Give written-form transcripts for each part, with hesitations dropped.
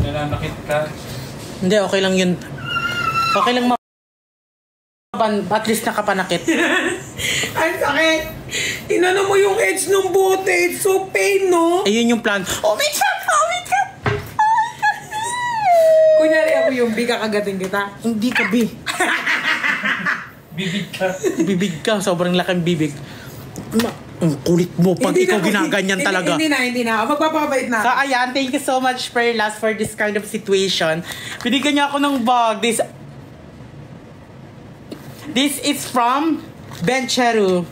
Nananakit ka. Hindi, okay lang yun. Okay lang at least nakapanakit. Ang sakit. Inano mo yung edge ng bote. It's so pain, no? Ayun yung plan. Oh my God! Oh my God! Kunyari ako yung B, kakagating kita. Hindi ka, B. Bibig ka. Bibig ka. Sobrang laking bibig. Ang kulit mo pag Hindi ikaw na, ginaganyan talaga. Hindi na. Magpapakabait na. So, ayan. Thank you so much, Perlas, for this kind of situation. Binigyan niya ako ng bag. This is from Bencheru.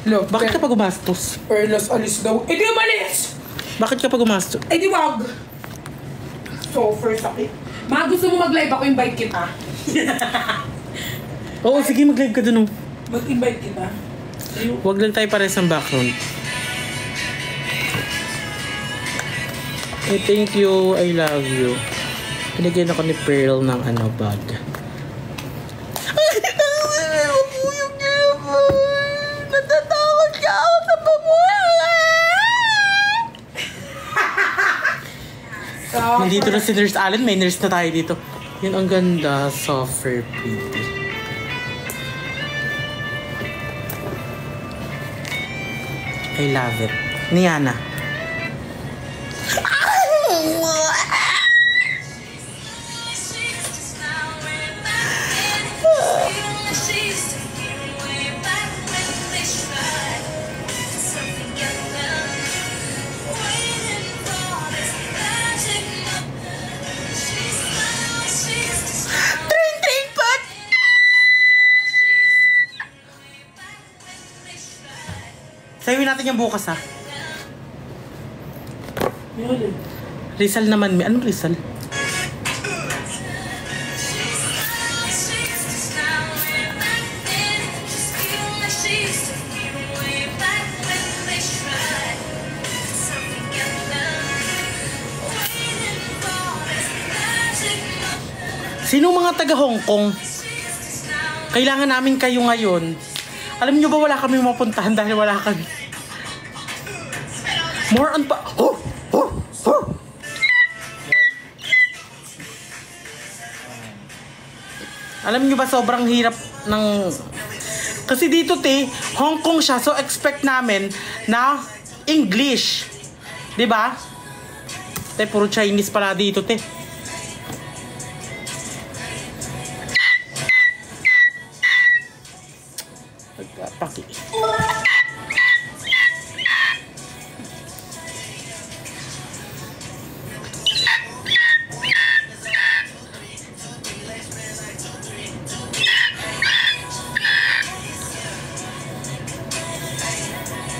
Look, Bakit ka pa gumastos? Perlas, alis daw. Eh, di umalis! Bakit ka pa gumastos? Eh, di wag. So, first sakit. Ma, gusto mo mag-live ako, invite kita. Oo, sige, mag-live ka dun. Mag-invite kita. Huwag lang tayo pares ng background. Hey, thank you. I love you. Pinigyan ako ni Pearl ng bag. Natatakot ka ako sa pamula. Nandito na si Nurse Allen. May nurse na tayo dito. Yun, ang ganda. Softer, pretty. I love it. Niana. Sayawin natin yung bukas, ha? Rizal naman. Anong Rizal? Sino mga taga Hong Kong? Kailangan namin kayo ngayon. Alam niyo ba wala kami mapuntahan dahil wala kami. More on pa... Oh! Oh! Oh! Alam niyo ba sobrang hirap ng... Kasi dito, te, Hong Kong siya. So, expect namin na English. Diba? Te, puro Chinese pala dito, te. Paki.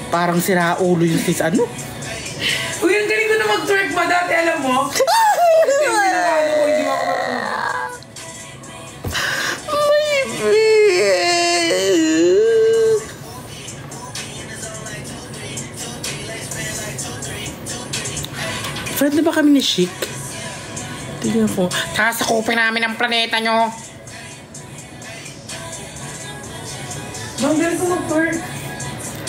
Parang sira ulo yung sis ano? Uy, ang galing ko na mag-twerk ba dati, alam mo? Ito yung pinakaano ko, hindi mo ako Friend na ba kami ni Chic? Tingnan ko. Sasakupin namin ang planeta nyo. Bang, galing ko mag-twerk.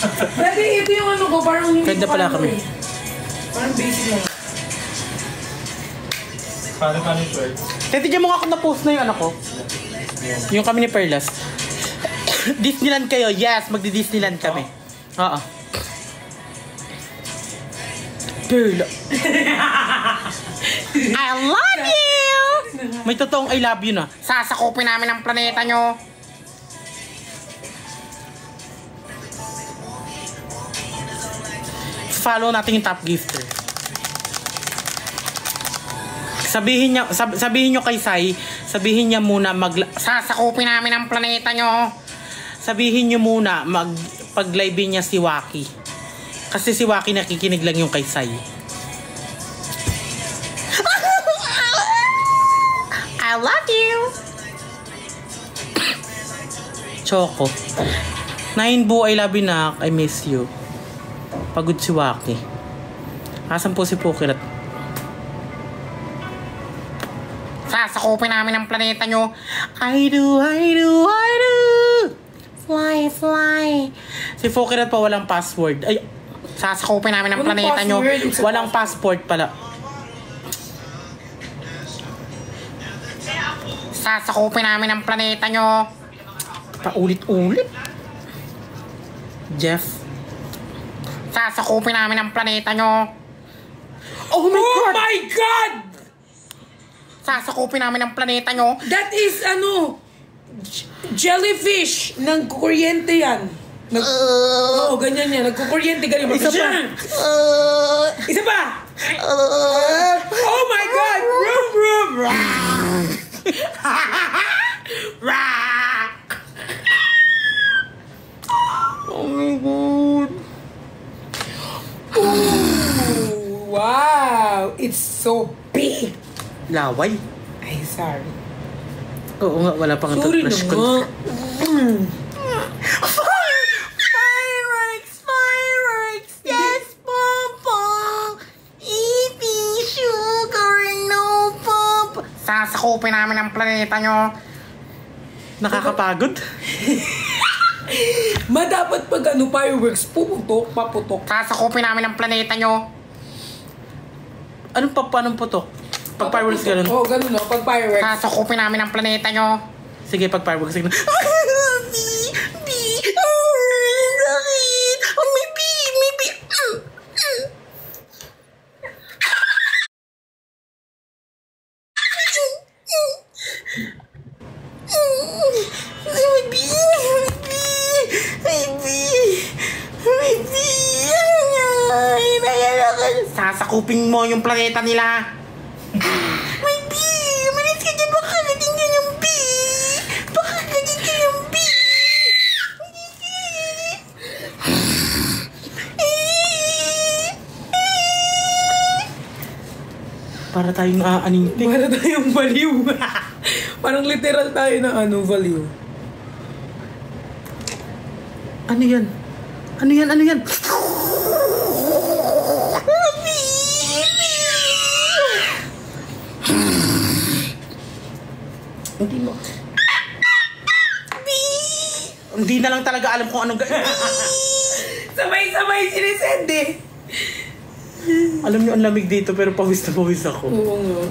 Dati, ito yung ano ko, parang hindi friend na pala kami. Parang basic lang. Paano ka ni Pearl? Tingnan mo nga kung na-post na yung ko. Yung kami ni Perlas. Disneyland kayo. Yes, magdi-Disneyland kami. Oo. Perla. I love you! May totoong I love you na. Sasakupin namin ang planeta nyo. Follow natin yung top gifter. Sabihin nyo kay Sai, sabihin niya muna sasakupin namin ang planeta nyo. Sabihin nyo muna pag-live niya si Waki. Kasi si Waki nakikinig lang yung kay Sai. I love you! Choco. Nainbu, I love you, nak. I miss you. Pagod si Waki. Asan po si Pukirat? Sasakupin namin ang planeta nyo. I do. Fly. Si Pukirat pa walang password. Ay, Sasakupin namin ang Walang planeta nyo. password, it's a Walang passport pala. Sasakupin namin ang planeta nyo. Paulit-ulit. Jeff. Sasakupin namin ang planeta nyo. Oh my God! my God! Sasakupin namin ang planeta nyo. That is, jellyfish. Nagkukuryente yan. Oo, ganyan yan. Nagkukuryente, ganyan. Isa pa. Isa pa! Oh my God! Vroom, vroom, Oh my God. Ooh, wow! It's so big! Laway. Ay, sorry. Oo nga, wala pang Sorry toothbrush na ko. nga. Fireworks! Fireworks! Yes, Papa! Eating sugar, no, Papa! Sasakupin namin ang planeta nyo. Nakakapagod? Dapat pag fireworks, puputok, paputok. Sasakupin namin ang planeta nyo. Anong putok? Pag fireworks ganun. Oo, ganun no, pag fireworks. Sasakupin namin ang planeta nyo. Sige, pag fireworks ganun. Sasakupin mo yung planeta nila. May B! Malis ka dyan, baka natin ka ng B! Baka natin ka ng B! Para tayong aanintik. Para tayong baliw. Parang literal tayo na baliw. Ano yan? Ano yan? Ano yan? Hindi mo. Hindi na lang talaga alam kung anong Sabay-sabay sinisend eh. Alam niyo, ang lamig dito pero pawis na pawis ako. Oo nga.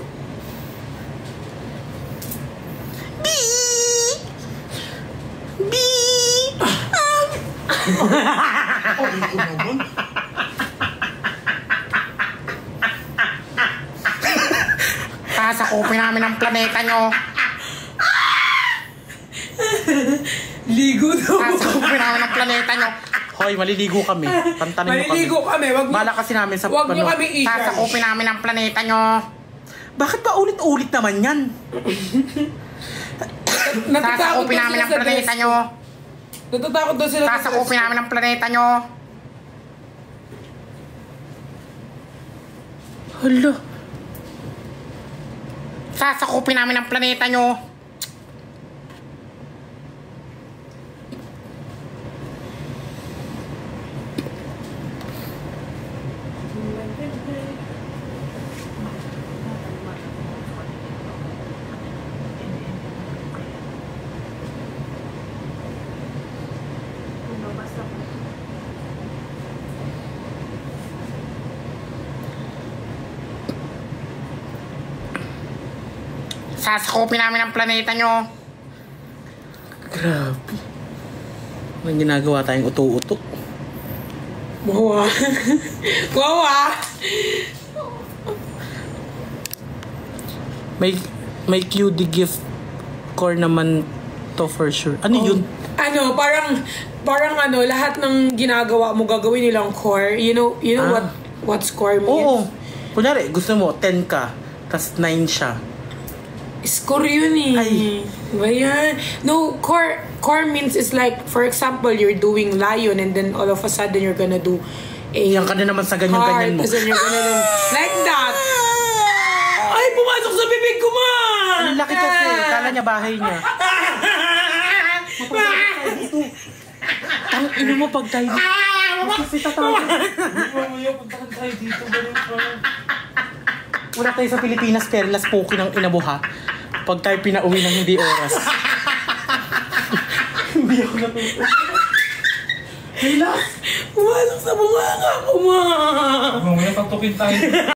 Sasakupin namin ang planeta nyo. Ligo daw. Sasakupin namin ang planeta nyo. Hoy, maliligo kami. Tantanin mo kami. Maliligo kami. Bala kasi namin sa wag nyo kami i-charge. Sasakupin namin ang planeta nyo. Bakit ba ulit-ulit naman yan? Sasakupin namin ang planeta nyo. Natatakot daw sila. Sasakupin namin ang planeta nyo. Hala. Sasakupin namin ang planeta nyo. Sasakupin namin ang planeta nyo. Grabe. May ginagawa tayong uto-uto. Wawa. Wawa. May QD gift core naman to for sure. Ano yun? Parang lahat ng ginagawa mo gagawin nilang core. You know what's core means? Oo. Kunyari, gusto mo 10 ka, tas 9 siya. Score yun eh. Ay. Diba yan? No, core means is like, for example, you're doing lion and then all of a sudden you're gonna do a Yan ka na naman sa ganyan-ganyan mo. Then you're gonna do like that. Ay, pumasok sa bibig ko man! Ang laki kasi. Kala niya bahay niya. Ang ino mo pag tayo dito. Kasi tatawag. Mamaya, puntahan tayo dito. Ganun pa. Wala tayo sa Pilipinas, perlas poki ng inabuha. Pag tayo pinauwi ng hindi oras. Hindi ako natutuwa. Perlas! Pumasok sa bunganga ko, ma! Mamaya pagtukin tayo.